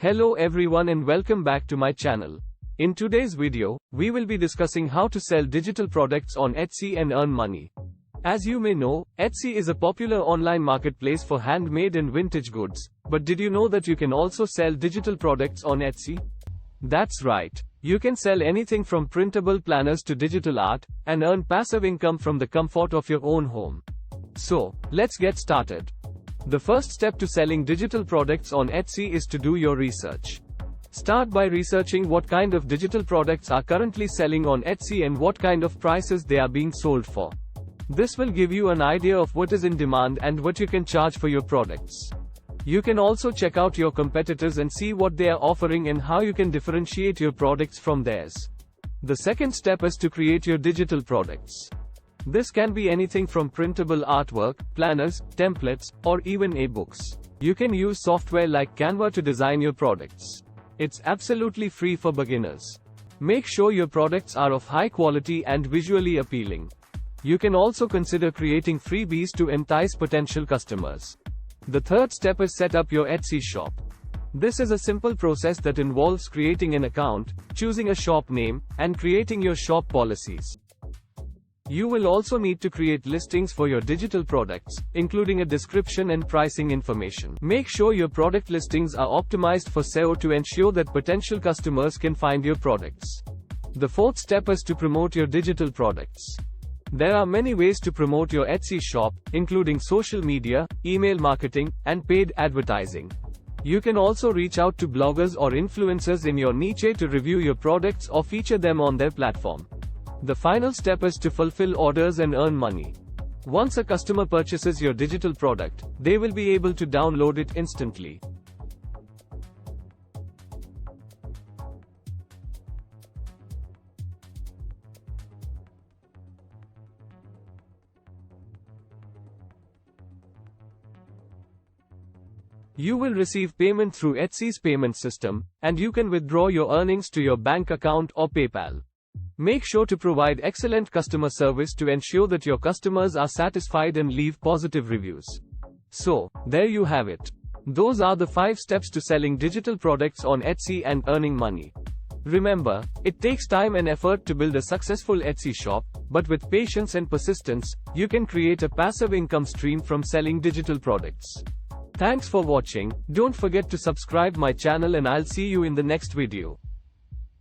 Hello everyone and welcome back to my channel. In today's video, we will be discussing how to sell digital products on Etsy and earn money. As you may know, Etsy is a popular online marketplace for handmade and vintage goods. But did you know that you can also sell digital products on Etsy? That's right. You can sell anything from printable planners to digital art, and earn passive income from the comfort of your own home. So, let's get started. The first step to selling digital products on Etsy is to do your research. Start by researching what kind of digital products are currently selling on Etsy and what kind of prices they are being sold for. This will give you an idea of what is in demand and what you can charge for your products. You can also check out your competitors and see what they are offering and how you can differentiate your products from theirs. The second step is to create your digital products. This can be anything from printable artwork, planners, templates, or even ebooks. You can use software like Canva to design your products. It's absolutely free for beginners. Make sure your products are of high quality and visually appealing. You can also consider creating freebies to entice potential customers. The third step is set up your Etsy shop. This is a simple process that involves creating an account, choosing a shop name, and creating your shop policies. You will also need to create listings for your digital products, including a description and pricing information. Make sure your product listings are optimized for SEO to ensure that potential customers can find your products. The fourth step is to promote your digital products. There are many ways to promote your Etsy shop, including social media, email marketing, and paid advertising. You can also reach out to bloggers or influencers in your niche to review your products or feature them on their platform. The final step is to fulfill orders and earn money. Once a customer purchases your digital product, they will be able to download it instantly. You will receive payment through Etsy's payment system, and you can withdraw your earnings to your bank account or PayPal. Make sure to provide excellent customer service to ensure that your customers are satisfied and leave positive reviews. So, there you have it. Those are the 5 steps to selling digital products on Etsy and earning money. Remember, it takes time and effort to build a successful Etsy shop, but with patience and persistence, you can create a passive income stream from selling digital products. Thanks for watching. Don't forget to subscribe my channel and I'll see you in the next video.